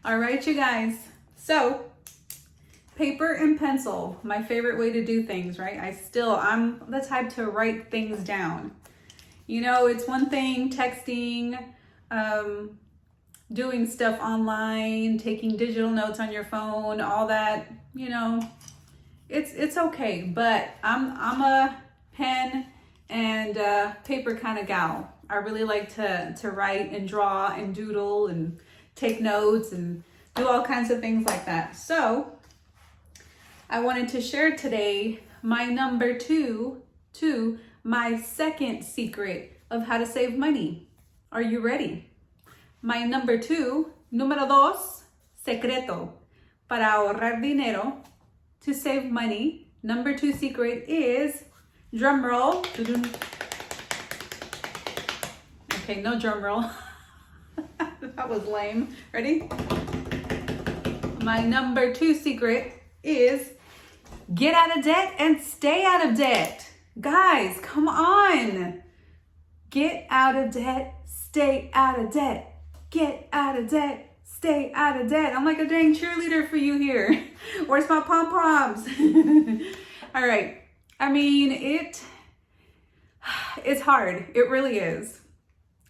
All right, you guys. So paper and pencil, my favorite way to do things, right? I'm the type to write things down. You know, it's one thing texting, doing stuff online, taking digital notes on your phone, all that, you know, it's okay. But I'm a pen and paper kind of gal. I really like to write and draw and doodle and take notes and do all kinds of things like that. So I wanted to share today my number two to my second secret of how to save money. Are you ready? My number two, número dos, secreto para ahorrar dinero, to save money. Number two secret is, drum roll. Okay, no drum roll. That was lame. Ready? My number two secret is get out of debt and stay out of debt. Guys, come on. Get out of debt, stay out of debt. Get out of debt, stay out of debt. I'm like a dang cheerleader for you here. Where's my pom-poms? All right. I mean, it's hard. It really is.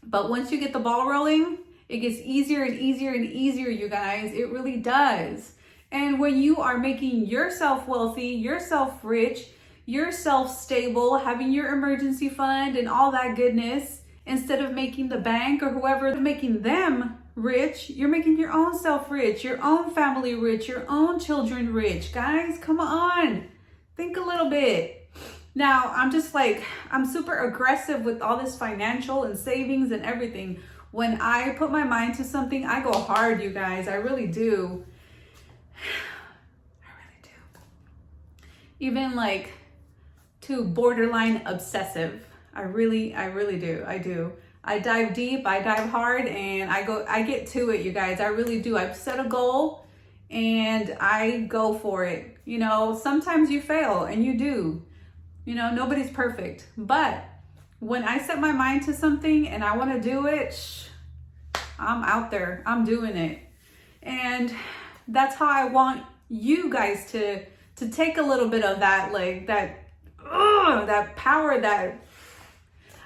But once you get the ball rolling, it gets easier and easier and easier, you guys. It really does. And when you are making yourself wealthy, yourself rich, yourself stable, having your emergency fund and all that goodness, instead of making the bank or whoever making them rich, you're making your own self rich, your own family rich, your own children rich. Guys, come on. Think a little bit. Now, I'm super aggressive with all this financial and savings and everything. When I put my mind to something, I go hard, you guys. I really do. I really do. Even like to borderline obsessive. I really do. I do. I dive deep, I dive hard, and I get to it, you guys. I really do. I've set a goal and I go for it. You know, sometimes you fail, and you do. You know, nobody's perfect. But when I set my mind to something and I want to do it, I'm out there. I'm doing it. And that's how I want you guys to take a little bit of that, like that power, that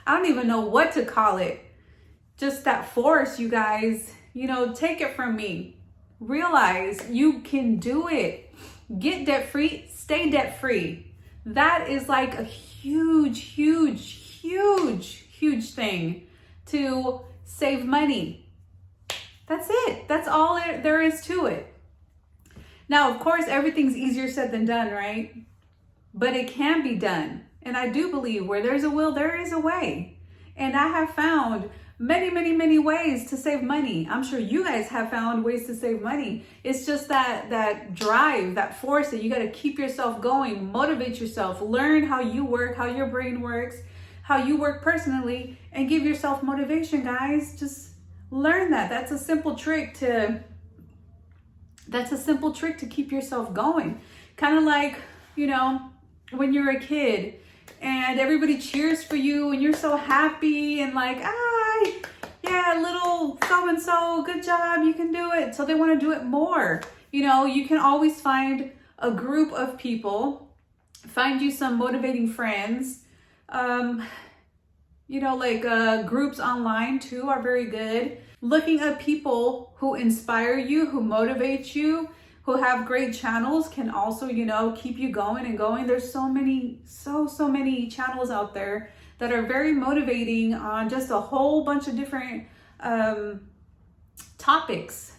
I don't even know what to call it. Just that force, you guys. You know, take it from me. Realize you can do it. Get debt free, stay debt free. That is like a huge, huge, huge, huge thing to save money. That's it. That's all there is to it. Now, of course, everything's easier said than done, right? But it can be done. And I do believe where there's a will, there is a way. And I have found many, many, many ways to save money. I'm sure you guys have found ways to save money. It's just that drive, that force that you got to keep yourself going, motivate yourself, learn how you work, how your brain works, how you work personally, and give yourself motivation, guys. Just learn that. That's a simple trick to keep yourself going. Kind of like, you know, when you're a kid and everybody cheers for you and you're so happy and like, yeah, little so-and-so, good job, you can do it. So they want to do it more. You know, you can always find a group of people, find you some motivating friends. You know, like groups online too are very good. Looking at people who inspire you, who motivate you, who have great channels can also, you know, keep you going and going. There's so many channels out there that are very motivating on just a whole bunch of different topics.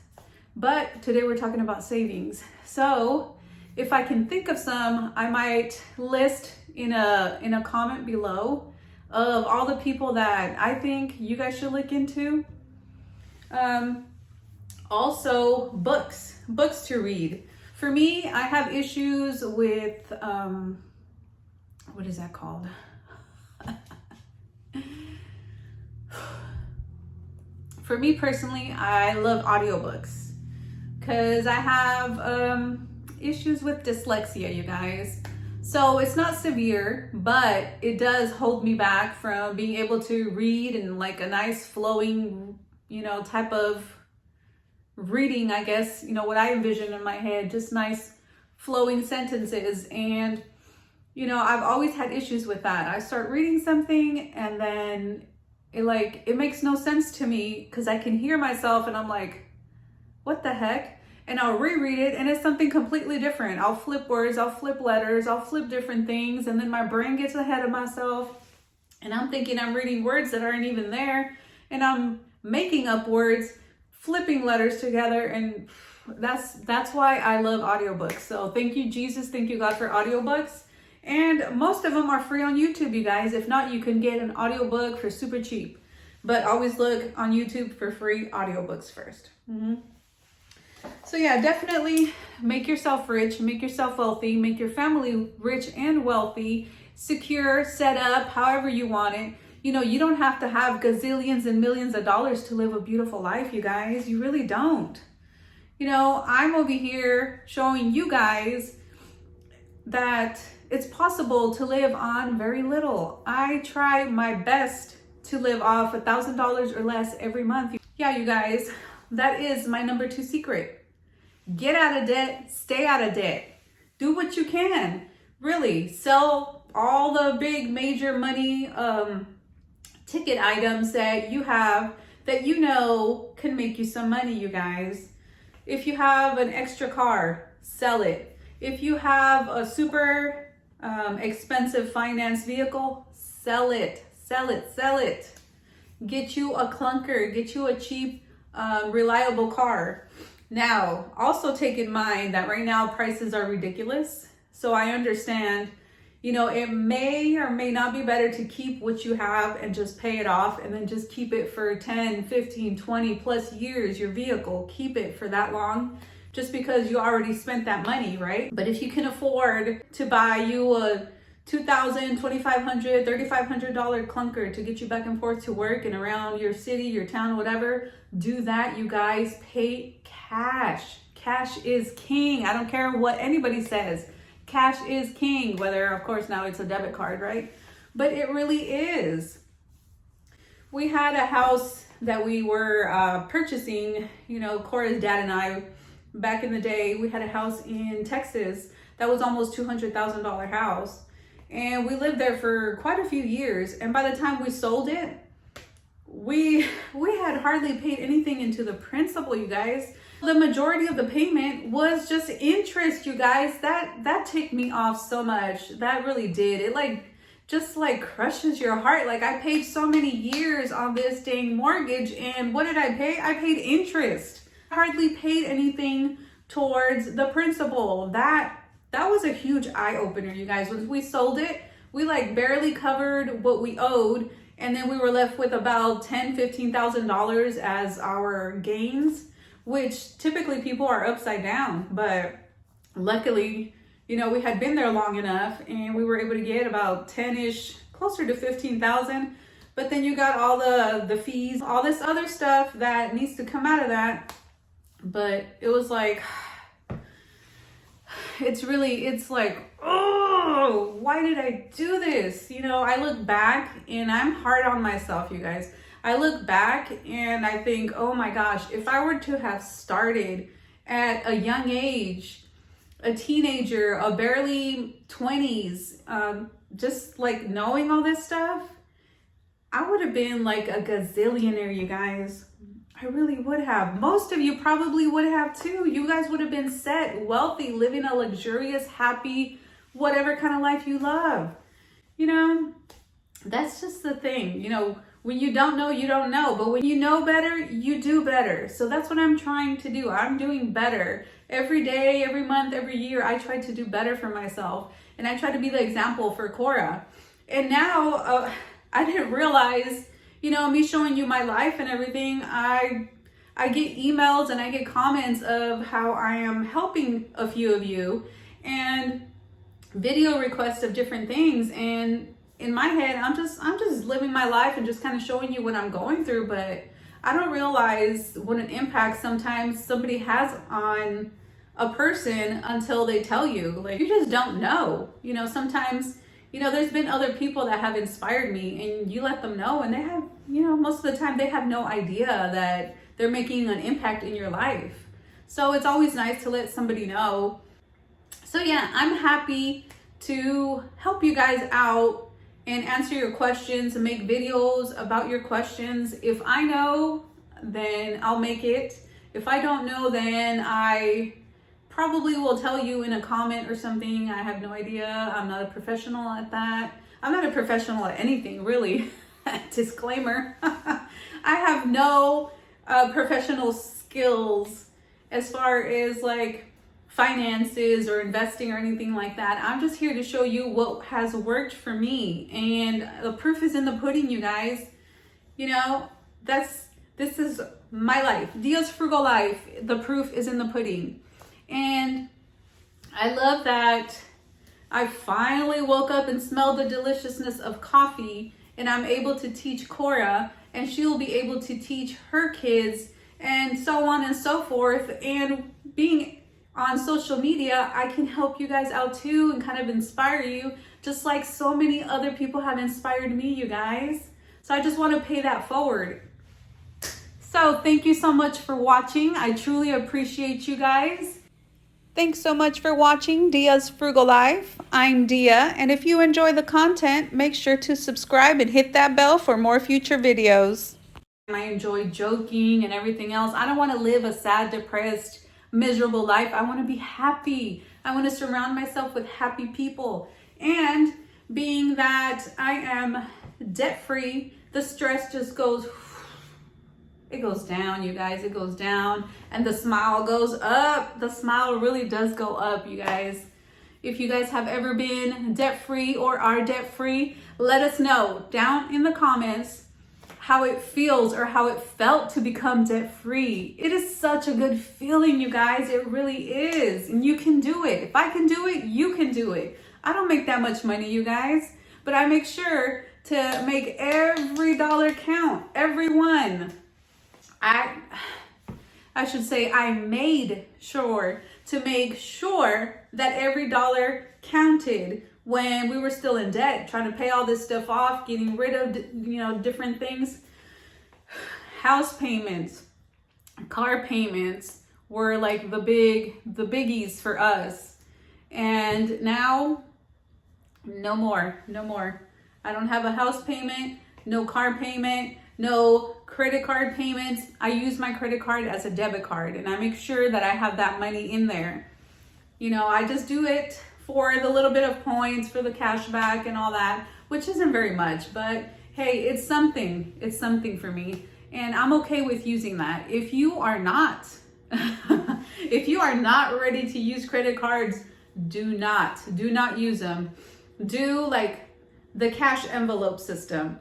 But today we're talking about savings. So if I can think of some, I might list in a comment below of all the people that I think you guys should look into. Also books to read. For me, I have issues with, what is that called? For me personally, I love audiobooks because I have issues with dyslexia, you guys. So it's not severe, but it does hold me back from being able to read in like a nice flowing, you know, type of reading, I guess, you know, what I envision in my head, just nice flowing sentences. And, you know, I've always had issues with that. I start reading something and then it makes no sense to me because I can hear myself and I'm like, what the heck? And I'll reread it and it's something completely different. I'll flip words, I'll flip letters, I'll flip different things. And then my brain gets ahead of myself and I'm thinking I'm reading words that aren't even there. And I'm making up words, flipping letters together. And that's why I love audiobooks. So thank you, Jesus. Thank you, God, for audiobooks. And most of them are free on YouTube, you guys. If not, you can get an audiobook for super cheap. But always look on YouTube for free audiobooks first. So yeah, definitely make yourself rich, make yourself wealthy, make your family rich and wealthy, secure, set up, however you want it. You know, you don't have to have gazillions and millions of dollars to live a beautiful life, you guys. You really don't. You know, I'm over here showing you guys that it's possible to live on very little. I try my best to live off $1,000 or less every month. Yeah, you guys, that is my number 2 secret. Get out of debt, stay out of debt. Do what you can. Really, sell all the big major money ticket items that you have that you know can make you some money, you guys. If you have an extra car, sell it. If you have a super expensive finance vehicle, sell it, sell it, sell it. Get you a clunker, get you a cheap, reliable car. Now, also take in mind that right now prices are ridiculous. So I understand, you know, it may or may not be better to keep what you have and just pay it off and then just keep it for 10, 15, 20 plus years, your vehicle, keep it for that long. Just because you already spent that money, right? But if you can afford to buy you a $2,000, $2,500, $3,500 clunker to get you back and forth to work and around your city, your town, whatever, do that, you guys. Pay cash. Cash is king. I don't care what anybody says. Cash is king, whether, of course, now it's a debit card, right? But it really is. We had a house that we were purchasing, you know, Cora's dad and I. Back in the day, we had a house in Texas that was almost $200,000 house. And we lived there for quite a few years. And by the time we sold it, we had hardly paid anything into the principal, you guys. The majority of the payment was just interest, you guys. That ticked me off so much. That really did. It just crushes your heart. Like, I paid so many years on this dang mortgage, and what did I pay? I paid interest. Hardly paid anything towards the principal. That was a huge eye-opener, you guys. When we sold it, we barely covered what we owed, and then we were left with about $10,000-$15,000 as our gains, which typically people are upside down. But luckily, you know, we had been there long enough and we were able to get about 10-ish, closer to 15,000. But then you got all the fees, all this other stuff that needs to come out of that. But it was oh, why did I do this? You know, I look back and I'm hard on myself, you guys. I look back and I think, oh my gosh, if I were to have started at a young age, a teenager, a barely 20s, just knowing all this stuff, I would have been a gazillionaire, you guys. I really would have. Most of you probably would have too. You guys would have been set, wealthy, living a luxurious, happy, whatever kind of life you love. You know, that's just the thing. You know, when you don't know, you don't know. But when you know better, you do better. So that's what I'm trying to do. I'm doing better. Every day, every month, every year, I try to do better for myself. And I try to be the example for Cora. And now, I didn't realize, you know, me showing you my life and everything, I get emails and I get comments of how I am helping a few of you and video requests of different things. And in my head, I'm just living my life and just kind of showing you what I'm going through. But I don't realize what an impact sometimes somebody has on a person until they tell you. You just don't know. You know, sometimes, you know, there's been other people that have inspired me and you let them know and they have, you know, most of the time they have no idea that they're making an impact in your life. So it's always nice to let somebody know. So yeah, I'm happy to help you guys out and answer your questions and make videos about your questions. If I know, then I'll make it. If I don't know, then I probably will tell you in a comment or something. I have no idea. I'm not a professional at that. I'm not a professional at anything, really. Disclaimer. I have no professional skills as far as like finances or investing or anything like that. I'm just here to show you what has worked for me, and the proof is in the pudding, you guys. You know, this is my life. DiasFrugalLife. The proof is in the pudding. And I love that I finally woke up and smelled the deliciousness of coffee, and I'm able to teach Cora, and she'll be able to teach her kids, and so on and so forth. And being on social media, I can help you guys out too and kind of inspire you, just like so many other people have inspired me, you guys. So I just want to pay that forward. So thank you so much for watching. I truly appreciate you guys. Thanks so much for watching Dia's Frugal Life. I'm Dia, and if you enjoy the content, make sure to subscribe and hit that bell for more future videos. I enjoy joking and everything else. I don't want to live a sad, depressed, miserable life. I want to be happy. I want to surround myself with happy people. And being that I am debt-free, the stress just goes, it goes down, you guys. It goes down, and the smile goes up. The smile really does go up, you guys. If you guys have ever been debt-free or are debt-free, let us know down in the comments how it feels or how it felt to become debt-free. It is such a good feeling, you guys. It really is. And you can do it. If I can do it, you can do it. I don't make that much money, you guys, but I make sure to make every dollar count, every one. I should say I made sure to make sure that every dollar counted when we were still in debt, trying to pay all this stuff off, getting rid of, different things. House payments, car payments were like the biggies for us. And now, no more. I don't have a house payment, no car payment, no credit card payments. I use my credit card as a debit card, and I make sure that I have that money in there. I just do it for the little bit of points, for the cash back and all that, which isn't very much, but hey, it's something. It's something for me, and I'm okay with using that. If you are not, if you are not ready to use credit cards, do not use them. Do like the cash envelope system.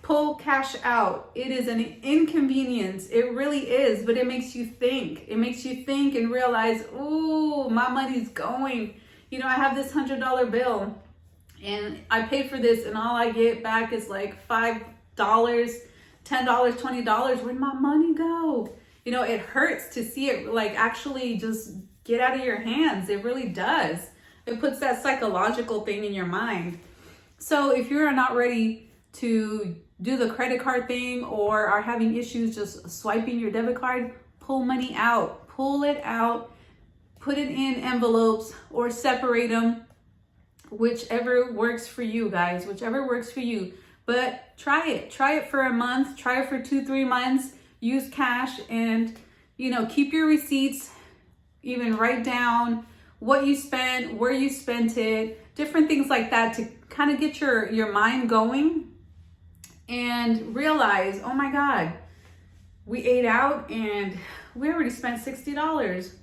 Pull cash out. It is an inconvenience. It really is, but it makes you think. It makes you think and realize, ooh, my money's going. I have this $100 bill and I paid for this, and all I get back is like $5, $10, $20. Where'd my money go? It hurts to see it like actually just get out of your hands. It really does. It puts that psychological thing in your mind. So if you're not ready to do the credit card thing or are having issues just swiping your debit card, pull money out. Pull it out. Put it in envelopes or separate them. Whichever works for you, guys. Whichever works for you. But try it. Try it for a month. Try it for 2-3 months. Use cash and, keep your receipts. Even write down what you spent, where you spent it, different things like that to kind of get your mind going. And realize, oh my God, we ate out and we already spent $60.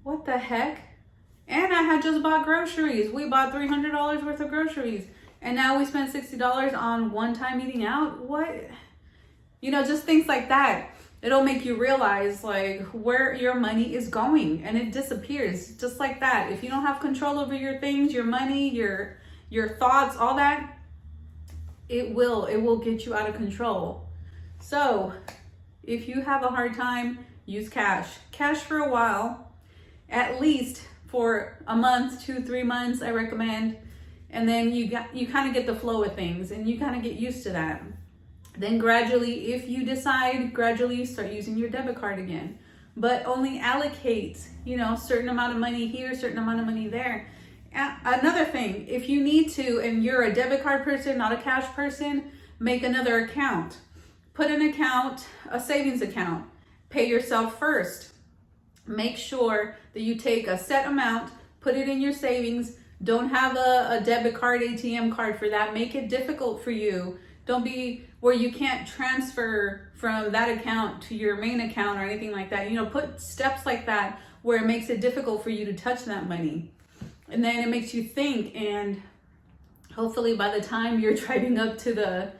What the heck? And I had just bought groceries. We bought $300 worth of groceries. And now we spent $60 on one-time eating out? What? Just things like that. It'll make you realize like where your money is going, and it disappears just like that. If you don't have control over your things, your money, your thoughts, all that, it will get you out of control. So if you have a hard time, use cash for a while, at least for a month, 2-3 months, I recommend. And then you kind of get the flow of things and you kind of get used to that. Then gradually, if you decide, gradually you start using your debit card again. but only allocate, you know, certain amount of money here, certain amount of money there. Another thing, if you need to, and you're a debit card person, not a cash person, make another account. Put an account, a savings account. Pay yourself first. Make sure that you take a set amount, put it in your savings. Don't have a debit card, ATM card for that. Make it difficult for you. Don't be where you can't transfer from that account to your main account or anything like that. You know, put steps like that where it makes it difficult for you to touch that money. And then it makes you think, and hopefully by the time you're driving up to the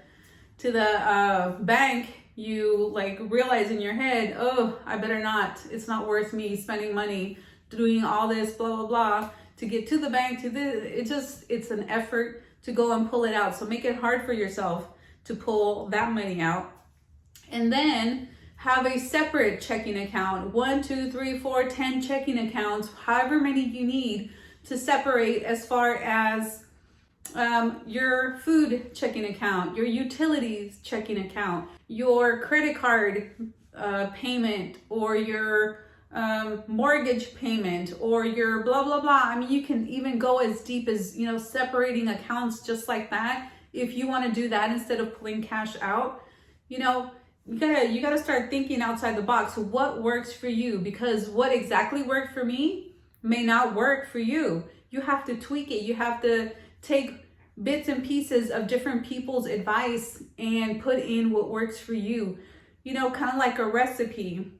bank, you like realize in your head, oh, I better not. It's not worth me spending money doing all this blah blah blah to get to the bank. It's an effort to go and pull it out. So make it hard for yourself to pull that money out. And then have a separate checking account, 1, 2, 3, 4, 10 checking accounts, however many you need to separate, as far as your food checking account, your utilities checking account, your credit card payment, or your mortgage payment, or your blah blah blah. I mean, you can even go as deep as, you know, separating accounts just like that. If you want to do that instead of pulling cash out, you know, you gotta start thinking outside the box. What works for you? Because what exactly worked for me may not work for you. You have to tweak it. You have to take bits and pieces of different people's advice and put in what works for you. You know, kind of like a recipe.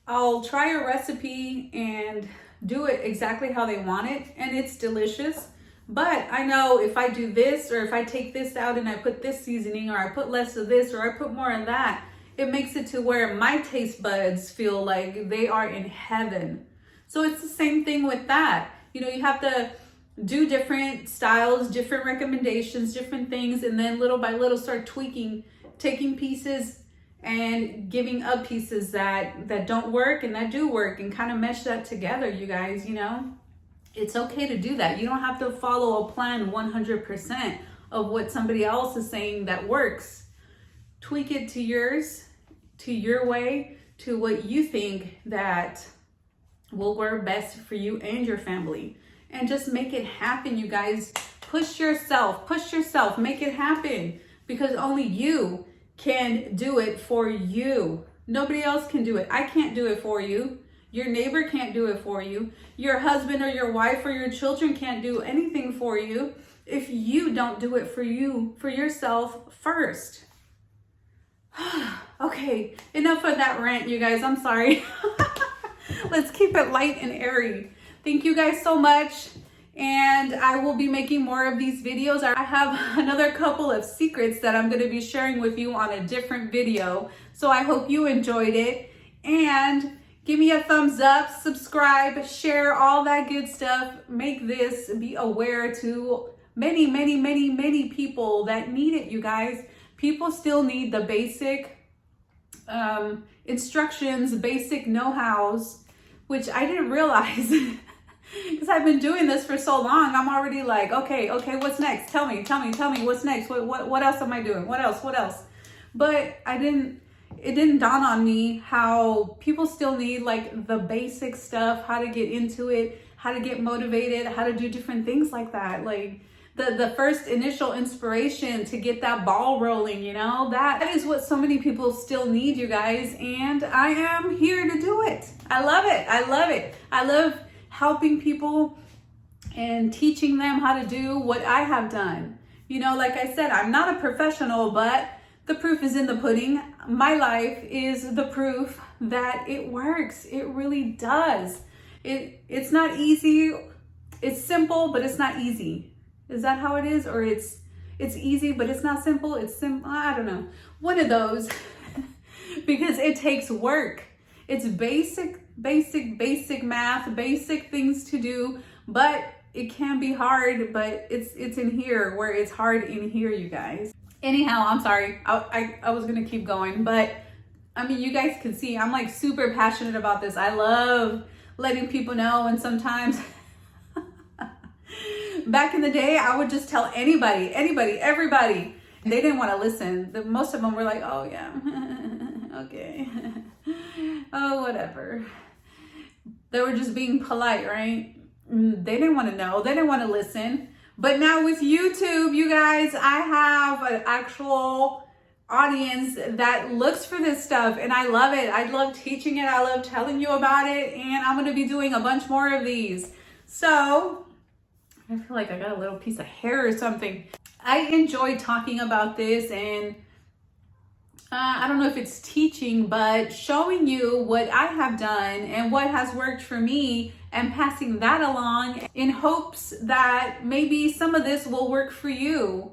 I'll try a recipe and do it exactly how they want it, and it's delicious. But I know if I do this, or if I take this out and I put this seasoning, or I put less of this, or I put more of that, it makes it to where my taste buds feel like they are in heaven. So it's the same thing with that. You know, you have to do different styles, different recommendations, different things, and then little by little start tweaking, taking pieces and giving up pieces that don't work and that do work, and kind of mesh that together, you guys. You know, it's okay to do that. You don't have to follow a plan 100% of what somebody else is saying that works. Tweak it to yours, to your way, to what you think that will work best for you and your family. And just make it happen, you guys. Push yourself, make it happen, because only you can do it for you. Nobody else can do it. I can't do it for you. Your neighbor can't do it for you. Your husband or your wife or your children can't do anything for you if you don't do it for you, for yourself first. Okay, enough of that rant, you guys. I'm sorry. Let's keep it light and airy. Thank you guys so much. And I will be making more of these videos. I have another couple of secrets that I'm going to be sharing with you on a different video. So I hope you enjoyed it. And give me a thumbs up, subscribe, share, all that good stuff. Make this be aware to many, many, many, many people that need it, you guys. People still need the basic instructions, basic know-hows, which I didn't realize because I've been doing this for so long. I'm already like, okay, what's next? Tell me what's next? What else am I doing? What else? But it didn't dawn on me how people still need like the basic stuff, how to get into it, how to get motivated, how to do different things like that. Like the first initial inspiration to get that ball rolling, you know, that is what so many people still need, you guys. And I am here to do it. I love it. I love helping people and teaching them how to do what I have done. You know, like I said, I'm not a professional, but the proof is in the pudding. My life is the proof that it works. It really does. It's not easy. It's simple, but it's not easy. Is that how it is? Or it's easy, but it's not simple. It's simple. I don't know. One of those, because it takes work. It's basic math, basic things to do, but it can be hard, but it's in here where it's hard in here, you guys. Anyhow, I'm sorry. I was going to keep going, but I mean, you guys can see I'm like super passionate about this. I love letting people know. And sometimes back in the day, I would just tell anybody, everybody. They didn't want to listen. Most of them were like, oh yeah, okay. Oh, whatever. They were just being polite, right? They didn't want to know. They didn't want to listen. But now with YouTube, you guys, I have an actual audience that looks for this stuff, and I love it. I love teaching it. I love telling you about it, and I'm going to be doing a bunch more of these. So I feel like I got a little piece of hair or something. I enjoy talking about this, and I don't know if it's teaching, but showing you what I have done and what has worked for me and passing that along in hopes that maybe some of this will work for you.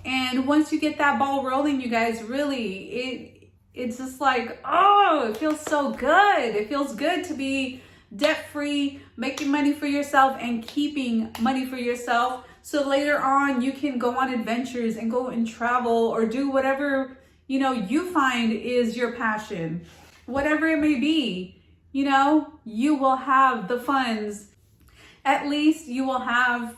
And once you get that ball rolling, you guys, really, it's just like, oh, it feels so good. It feels good to be debt-free, making money for yourself and keeping money for yourself. So later on, you can go on adventures and go and travel or do whatever you find is your passion, whatever it may be. You will have the funds. At least you will have,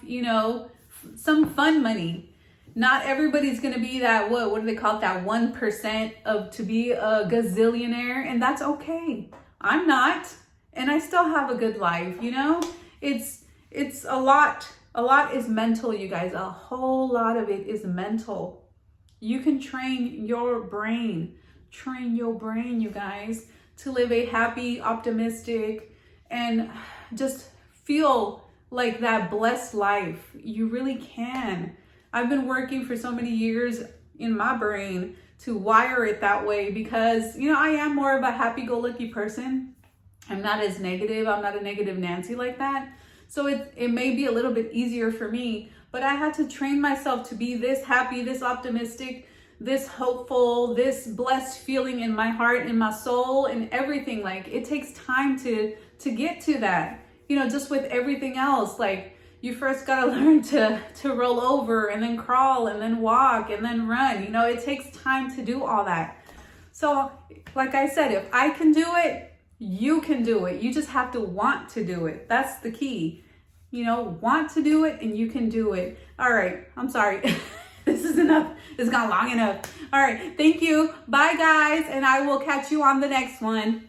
some fun money. Not everybody's going to be that, what do they call it? That 1% to be a gazillionaire. And that's okay. I'm not. And I still have a good life. It's a lot. A lot is mental, you guys. A whole lot of it is mental. You can train your brain, you guys, to live a happy, optimistic, and just feel like that blessed life. You really can. I've been working for so many years in my brain to wire it that way because, I am more of a happy-go-lucky person. I'm not as negative. I'm not a negative Nancy like that. So it may be a little bit easier for me, but I had to train myself to be this happy, this optimistic, this hopeful, this blessed feeling in my heart, in my soul, and everything. Like, it takes time to get to that. Just with everything else, like, you first got to learn to roll over and then crawl and then walk and then run. It takes time to do all that. So like I said, if I can do it, you can do it. You just have to want to do it. That's the key. Want to do it and you can do it. All right. I'm sorry. This is enough. It's gone long enough. All right. Thank you. Bye, guys. And I will catch you on the next one.